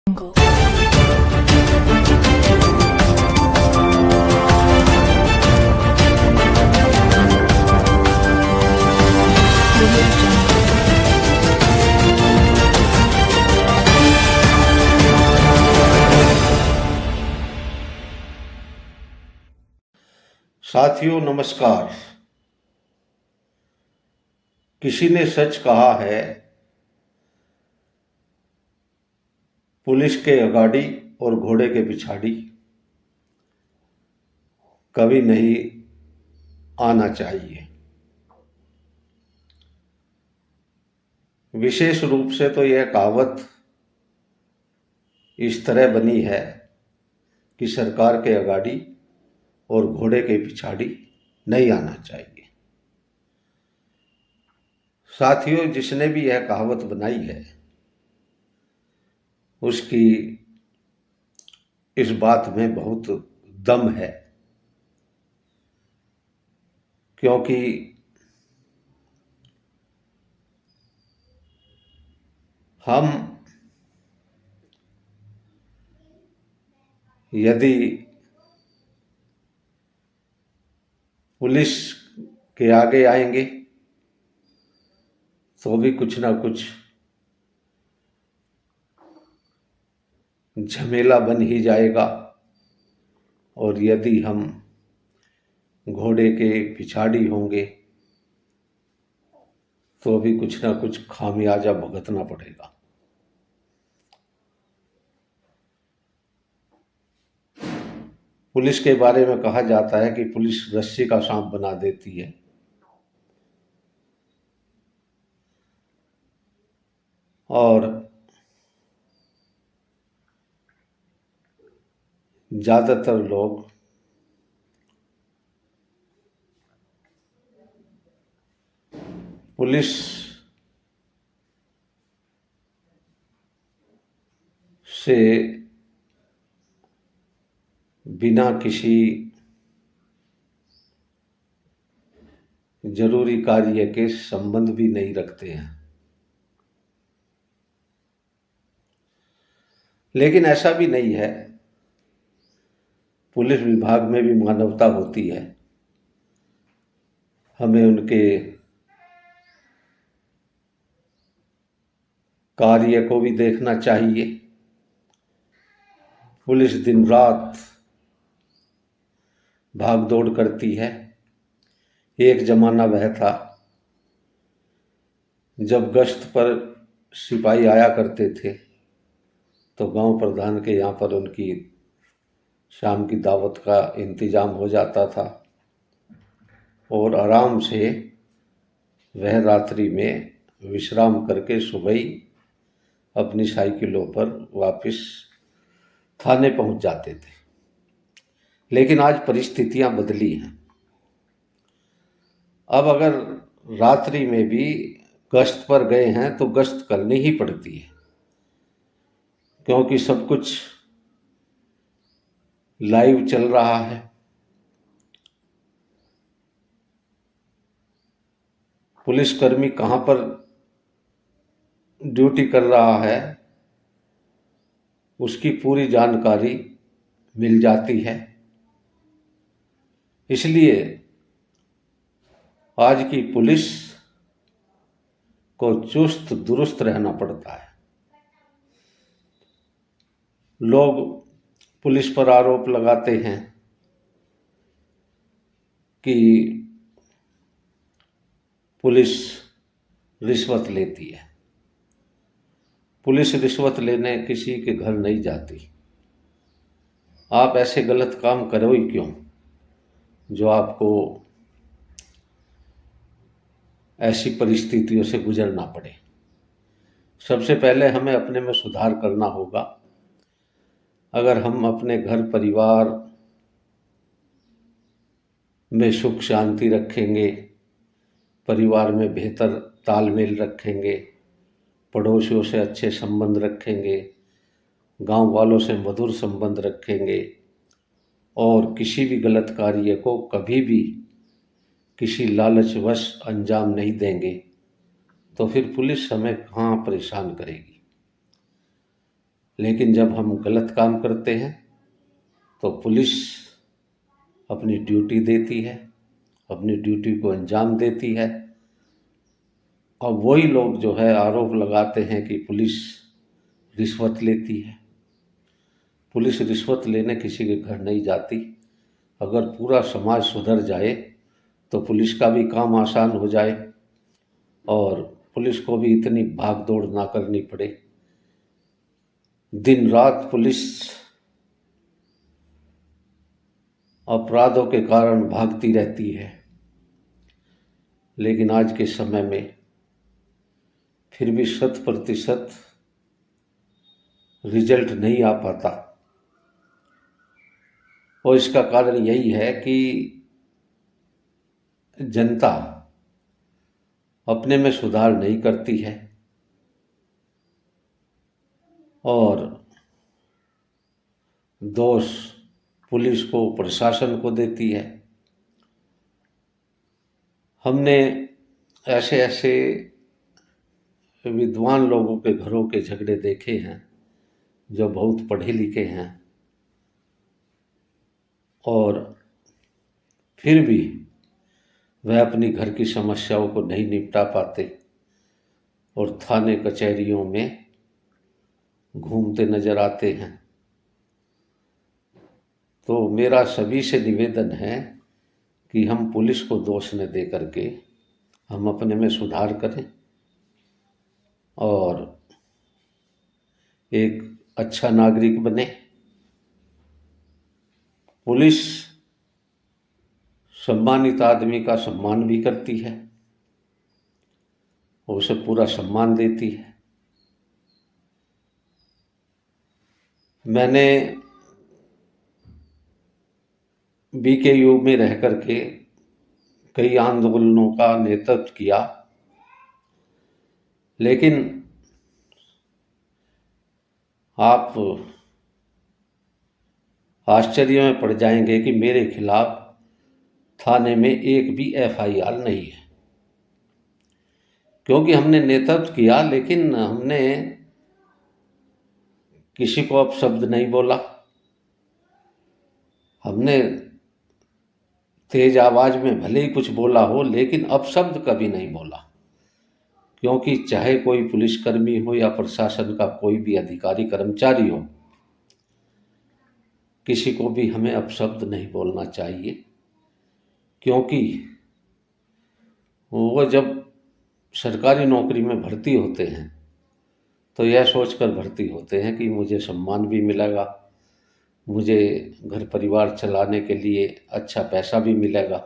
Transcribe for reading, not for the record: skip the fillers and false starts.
Jungle. साथियों नमस्कार। किसी ने सच कहा है, पुलिस के अगाड़ी और घोड़े के पिछाड़ी कभी नहीं आना चाहिए। विशेष रूप से तो यह कहावत इस तरह बनी है कि सरकार के अगाड़ी और घोड़े के पिछाड़ी नहीं आना चाहिए। साथियों, जिसने भी यह कहावत बनाई है उसकी इस बात में बहुत दम है, क्योंकि हम यदि पुलिस के आगे आएंगे तो भी कुछ ना कुछ झमेला बन ही जाएगा, और यदि हम घोड़े के पिछाड़ी होंगे तो भी कुछ ना कुछ खामियाजा भुगतना पड़ेगा। पुलिस के बारे में कहा जाता है कि पुलिस रस्सी का सांप बना देती है, और ज़्यादातर लोग पुलिस से बिना किसी जरूरी कार्य के संबंध भी नहीं रखते हैं। लेकिन ऐसा भी नहीं है, पुलिस विभाग में भी मानवता होती है। हमें उनके कार्य को भी देखना चाहिए। पुलिस दिन रात भाग दौड़ करती है। एक जमाना वह था जब गश्त पर सिपाही आया करते थे तो गांव प्रधान के यहाँ पर उनकी शाम की दावत का इंतजाम हो जाता था, और आराम से वह रात्रि में विश्राम करके सुबह ही अपनी साइकिलों पर वापस थाने पहुंच जाते थे। लेकिन आज परिस्थितियां बदली हैं। अब अगर रात्रि में भी गश्त पर गए हैं तो गश्त करनी ही पड़ती है, क्योंकि सब कुछ लाइव चल रहा है। पुलिसकर्मी कहाँ पर ड्यूटी कर रहा है उसकी पूरी जानकारी मिल जाती है। इसलिए आज की पुलिस को चुस्त दुरुस्त रहना पड़ता है। लोग पुलिस पर आरोप लगाते हैं कि पुलिस रिश्वत लेती है। पुलिस रिश्वत लेने किसी के घर नहीं जाती। आप ऐसे गलत काम करो ही क्यों जो आपको ऐसी परिस्थितियों से गुजरना पड़े। सबसे पहले हमें अपने में सुधार करना होगा। अगर हम अपने घर परिवार में सुख शांति रखेंगे, परिवार में बेहतर तालमेल रखेंगे, पड़ोसियों से अच्छे संबंध रखेंगे, गांव वालों से मधुर संबंध रखेंगे, और किसी भी गलत कार्य को कभी भी किसी लालचवश अंजाम नहीं देंगे, तो फिर पुलिस हमें कहाँ परेशान करेगी। लेकिन जब हम गलत काम करते हैं तो पुलिस अपनी ड्यूटी देती है, अपनी ड्यूटी को अंजाम देती है। और वही लोग जो है आरोप लगाते हैं कि पुलिस रिश्वत लेती है। पुलिस रिश्वत लेने किसी के घर नहीं जाती। अगर पूरा समाज सुधर जाए तो पुलिस का भी काम आसान हो जाए और पुलिस को भी इतनी भाग दौड़ ना करनी पड़े। दिन रात पुलिस अपराधों के कारण भागती रहती है, लेकिन आज के समय में फिर भी 100% रिजल्ट नहीं आ पाता। और इसका कारण यही है कि जनता अपने में सुधार नहीं करती है और दोष पुलिस को, प्रशासन को देती है। हमने ऐसे ऐसे विद्वान लोगों के घरों के झगड़े देखे हैं जो बहुत पढ़े लिखे हैं और फिर भी वह अपनी घर की समस्याओं को नहीं निपटा पाते और थाने कचहरियों में घूमते नजर आते हैं। तो मेरा सभी से निवेदन है कि हम पुलिस को दोष न दे करके हम अपने में सुधार करें और एक अच्छा नागरिक बने। पुलिस सम्मानित आदमी का सम्मान भी करती है और उसे पूरा सम्मान देती है। मैंने बीकेयू में रह करके कई आंदोलनों का नेतृत्व किया, लेकिन आप आश्चर्य में पड़ जाएंगे कि मेरे खिलाफ थाने में एक भी एफआईआर नहीं है, क्योंकि हमने नेतृत्व किया लेकिन हमने किसी को अपशब्द नहीं बोला। हमने तेज आवाज में भले ही कुछ बोला हो लेकिन अपशब्द कभी नहीं बोला, क्योंकि चाहे कोई पुलिसकर्मी हो या प्रशासन का कोई भी अधिकारी कर्मचारी हो, किसी को भी हमें अपशब्द नहीं बोलना चाहिए। क्योंकि वो जब सरकारी नौकरी में भर्ती होते हैं तो यह सोचकर भर्ती होते हैं कि मुझे सम्मान भी मिलेगा, मुझे घर परिवार चलाने के लिए अच्छा पैसा भी मिलेगा।